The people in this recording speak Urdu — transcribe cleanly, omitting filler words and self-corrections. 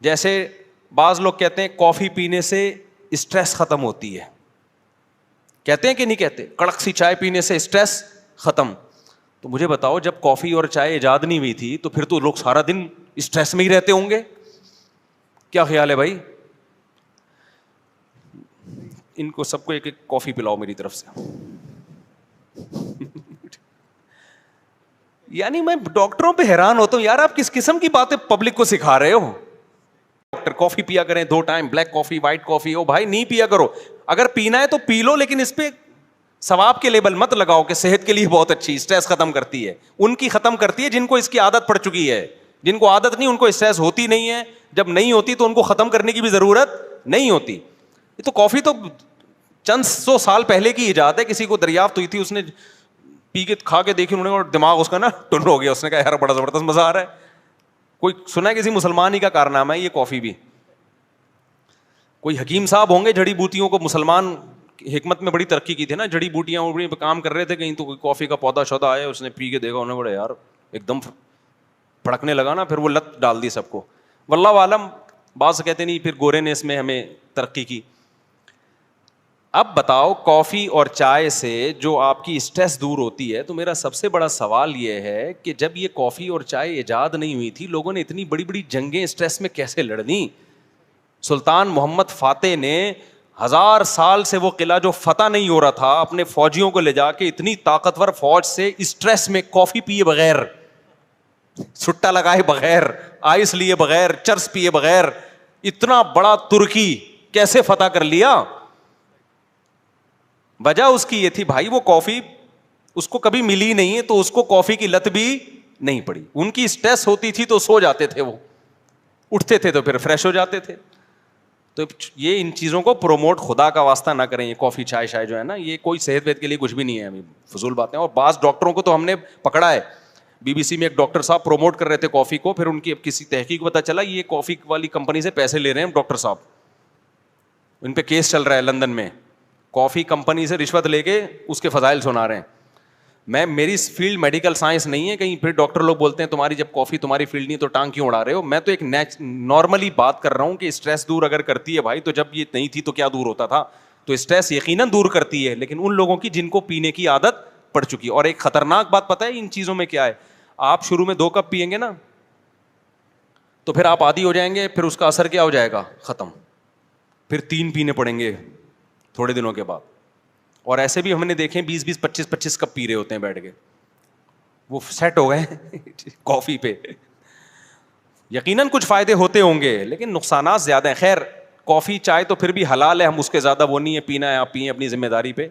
جیسے بعض لوگ کہتے ہیں کافی پینے سے اسٹریس ختم ہوتی ہے, کہتے ہیں کہ نہیں کہتے, کڑک سی چائے پینے سے اسٹریس ختم. تو مجھے بتاؤ جب کافی اور چائے ایجاد نہیں ہوئی تھی تو پھر تو لوگ سارا دن اسٹریس میں ہی رہتے ہوں گے. کیا خیال ہے بھائی؟ ان کو سب کو ایک ایک کافی پلاؤ میری طرف سے. یعنی میں ڈاکٹروں پہ حیران ہوتا ہوں, یار آپ کس قسم کی باتیں پبلک کو سکھا رہے ہو. ڈاکٹر کافی پیا کریں 2 ٹائم, بلیک کافی, وائٹ کافی. او بھائی نہیں پیا کرو, اگر پینا ہے تو پی لو, لیکن اس پہ ثواب کے لیبل مت لگاؤ کہ صحت کے لیے بہت اچھی, اسٹریس ختم کرتی ہے. ان کی ختم کرتی ہے جن کو اس کی عادت پڑ چکی ہے. جن کو عادت نہیں ان کو اسٹریس ہوتی نہیں ہے, جب نہیں ہوتی تو ان کو ختم کرنے کی بھی ضرورت نہیں ہوتی. یہ تو کافی تو چند 100 سال پہلے کی ایجاد ہے, کسی کو دریافت ہوئی تھی, اس نے پی کے کھا کے دیکھی انہوں نے, اور دماغ اس کا نا ٹن ہو گیا. اس نے کہا یار بڑا زبردست مزہ آ رہا ہے. کوئی سنا ہے کسی مسلمان ہی کا کارنامہ ہے یہ کافی بھی. کوئی حکیم صاحب ہوں گے جڑی بوٹیوں کو, مسلمان حکمت میں بڑی ترقی کی تھی نا, جڑی بوٹیاں پہ کام کر رہے تھے کہیں, تو کوئی کافی کا پودا شودا آیا, اس نے پی کے دیکھا, انہوں نے بڑا یار ایک دم پھڑکنے لگا نا, پھر وہ لت ڈال دی سب کو. واللہ عالم, بعض کہتے نہیں پھر گورے نے اس میں ہمیں ترقی کی. اب بتاؤ کافی اور چائے سے جو آپ کی اسٹریس دور ہوتی ہے, تو میرا سب سے بڑا سوال یہ ہے کہ جب یہ کافی اور چائے ایجاد نہیں ہوئی تھی, لوگوں نے اتنی بڑی بڑی جنگیں اسٹریس میں کیسے لڑنی. سلطان محمد فاتح نے 1000 سال سے وہ قلعہ جو فتح نہیں ہو رہا تھا, اپنے فوجیوں کو لے جا کے اتنی طاقتور فوج سے اسٹریس میں کافی پیے بغیر, چھٹا لگائے بغیر, آئس لیے بغیر, چرس پیے بغیر, اتنا بڑا ترکی کیسے فتح کر لیا. وجہ اس کی یہ تھی بھائی, وہ کافی اس کو کبھی ملی نہیں, تو اس کو کافی کی لت بھی نہیں پڑی. ان کی اسٹریس ہوتی تھی تو سو جاتے تھے, وہ اٹھتے تھے تو پھر فریش ہو جاتے تھے. تو یہ ان چیزوں کو پروموٹ خدا کا واسطہ نہ کریں. یہ کافی چائے شائے جو ہے نا, یہ کوئی صحت وحت کے لیے کچھ بھی نہیں ہے, فضول باتیں. اور بعض ڈاکٹروں کو تو ہم نے پکڑا ہے, بی بی سی میں ایک ڈاکٹر صاحب پروموٹ کر رہے تھے کافی کو, پھر ان کی کسی تحقیق پتہ چلا یہ کافی والی کمپنی سے پیسے لے رہے ہیں ڈاکٹر صاحب. ان پہ کیس چل رہا ہے لندن میں, کافی کمپنی سے رشوت لے کے اس کے فضائل سنا رہے ہیں. میری فیلڈ میڈیکل سائنس نہیں ہے, کہیں پھر ڈاکٹر لوگ بولتے ہیں تمہاری جب کافی تمہاری فیلڈ نہیں تو ٹانگ کیوں اڑا رہے ہو. میں تو ایک نارملی بات کر رہا ہوں کہ اسٹریس دور اگر کرتی ہے بھائی, تو جب یہ نہیں تھی تو کیا دور ہوتا تھا. تو اسٹریس یقیناً دور کرتی ہے, لیکن ان لوگوں کی جن کو پینے کی عادت پڑ چکی ہے. اور ایک خطرناک بات پتہ ہے ان چیزوں میں کیا ہے, آپ شروع میں 2 کپ پیئیں گے نا, تو پھر آپ عادی ہو جائیں گے, پھر اس کا اثر کیا ہو جائے گا, ختم. پھر 3 پینے پڑیں گے تھوڑے دنوں کے بعد. اور ایسے بھی ہم نے دیکھے 20 25 کپ پی رہے ہوتے ہیں بیٹھ کے, وہ سیٹ ہو گئے کافی پہ. یقیناً کچھ فائدے ہوتے ہوں گے لیکن نقصانات زیادہ ہیں. خیر کافی چائے تو پھر بھی حلال ہے, ہم اس کے زیادہ وہ نہیں ہے, پینا ہے آپ پئیں اپنی ذمہ داری پہ.